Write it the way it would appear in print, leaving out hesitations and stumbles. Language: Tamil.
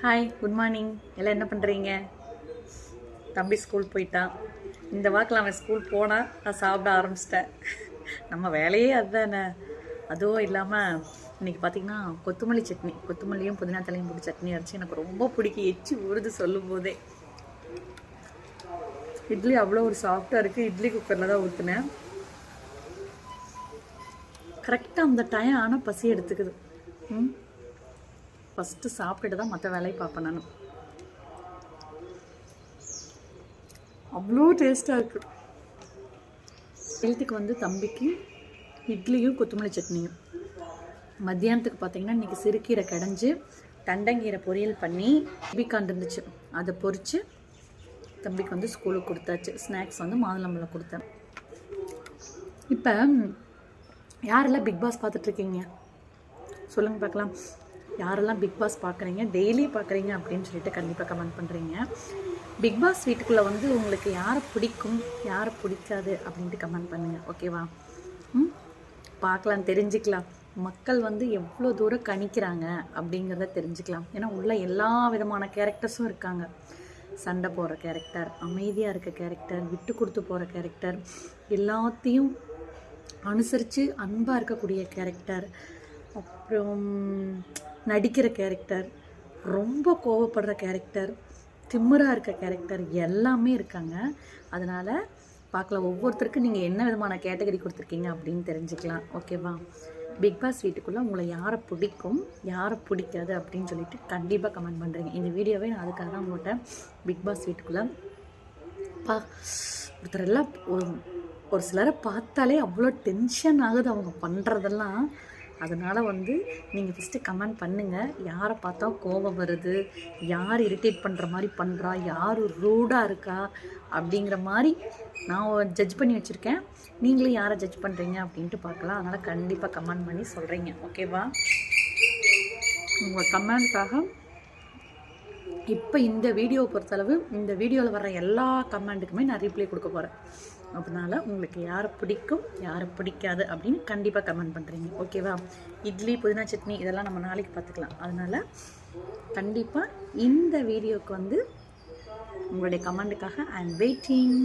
Hi, good morning. எல்லாம் என்ன பண்ணுறீங்க? தம்பி ஸ்கூல் போயிட்டான். இந்த வாக்கில் அவன் ஸ்கூல் போனால் நான் சாப்பிட ஆரம்பிச்சிட்டேன். நம்ம வேலையே அதுதானே. அதுவும் இல்லாமல் இன்றைக்கி பார்த்திங்கன்னா கொத்தமல்லி சட்னி, கொத்தமல்லியும் புதினா தலையும் போட்டு சட்னி அரைச்சி எனக்கு ரொம்ப பிடிக்கும். எச்சி ஊறுது சொல்லும் போதே. இட்லி அவ்வளோ ஒரு சாஃப்டாக இருக்குது. இட்லி குக்கரில் தான் ஊற்றுனேன். கரெக்டாக அந்த டைம் ஆனால் பசி எடுத்துக்குது. ஃபஸ்ட்டு சாப்பிட்டுட்டு தான் மற்ற வேலையை பார்ப்பேன் நான். அவ்வளோ டேஸ்ட்டாக இருக்குது. ஹெல்த்துக்கு வந்து தம்பிக்கு இட்லியும் கொத்தமல்லி சட்னியும். மத்தியானத்துக்கு பார்த்திங்கன்னா இன்றைக்கி சிறுக்கீரை கடைஞ்சி தண்டங்கீரை பொரியல் பண்ணி பேபிகார்ன் இருந்துச்சு, அதை பொரித்து தம்பிக்கு வந்து ஸ்கூலுக்கு கொடுத்தாச்சு. ஸ்நாக்ஸ் வந்து மாதுளம்பழம் கொடுத்தேன். இப்போ யாரெல்லாம் பிக் பாஸ் பார்த்துட்ருக்கீங்க சொல்லுங்கள் பார்க்கலாம். யாரெல்லாம் பிக் பாஸ் பார்க்குறீங்க, டெய்லி பார்க்குறீங்க அப்படின்னு சொல்லிட்டு கண்டிப்பாக கமெண்ட் பண்ணுறீங்க. பிக் பாஸ் வீட்டுக்குள்ளே வந்து உங்களுக்கு யாரை பிடிக்கும், யாரை பிடிக்காது அப்படின்ட்டு கமெண்ட் பண்ணுங்கள். ஓகேவா? பார்க்கலாம், தெரிஞ்சுக்கலாம். மக்கள் வந்து எவ்வளோ தூரம் கணிக்கிறாங்க அப்படிங்கிறத தெரிஞ்சுக்கலாம். ஏன்னா உள்ள எல்லா விதமான கேரக்டர்ஸும் இருக்காங்க. சண்டை போடுற கேரக்டர், அமைதியாக இருக்க கேரக்டர், விட்டு கொடுத்து போகிற கேரக்டர், எல்லாத்தையும் அனுசரித்து அன்பாக இருக்கக்கூடிய கேரக்டர், அப்புறம் நடிக்கிற கேரக்டர், ரொம்ப கோவப்படுற கேரக்டர், திமிராக இருக்க கேரக்டர், எல்லாமே இருக்காங்க. அதனால் பார்க்கலாம், ஒவ்வொருத்தருக்கும் நீங்கள் என்ன விதமான கேட்டகரி கொடுத்துருக்கீங்க அப்படின்னு தெரிஞ்சுக்கலாம். ஓகேவா? பிக் பாஸ் வீட்டுக்குள்ளே உங்களை யாரை பிடிக்கும், யாரை பிடிக்காது அப்படின்னு சொல்லிட்டு கண்டிப்பாக கமெண்ட் பண்ணுறீங்க. இந்த வீடியோவே நான் அதுக்காக தான் போட்டேன். பிக் பாஸ் வீட்டுக்குள்ளே ஒருத்தரெல்லாம் ஒரு சிலரை பார்த்தாலே அவ்வளோ டென்ஷன் ஆகுது அவங்க பண்ணுறதெல்லாம். அதனால் வந்து நீங்கள் ஃபஸ்ட்டு கமெண்ட் பண்ணுங்கள். யாரை பார்த்தா கோபம் வருது, யார் இரிட்டேட் பண்ணுற மாதிரி பண்ணுறா, யார் ரூடாக இருக்கா அப்படிங்கிற மாதிரி நான் ஜட்ஜ் பண்ணி வச்சுருக்கேன். நீங்களும் யாரை ஜட்ஜ் பண்ணுறீங்க அப்படின்ட்டு பார்க்கலாம். அதனால் கண்டிப்பாக கமெண்ட் பண்ணி சொல்கிறீங்க. ஓகேவா? உங்கள் கமெண்ட்காக இப்போ இந்த வீடியோவை பொறுத்தளவு இந்த வீடியோவில் வர்ற எல்லா கமெண்ட்டுக்குமே நான் ரிப்ளை கொடுக்க போகிறேன். அதனால் உங்களுக்கு யாரை பிடிக்கும், யாரை பிடிக்காது அப்படின்னு கண்டிப்பாக கமெண்ட் பண்ணுறீங்க. ஓகேவா? இட்லி புதினா சட்னி இதெல்லாம் நம்ம நாளைக்கு பார்த்துக்கலாம். அதனால் கண்டிப்பாக இந்த வீடியோவுக்கு வந்து உங்களுடைய கமெண்ட்டுக்காக ஐ எம் வெயிட்டிங்.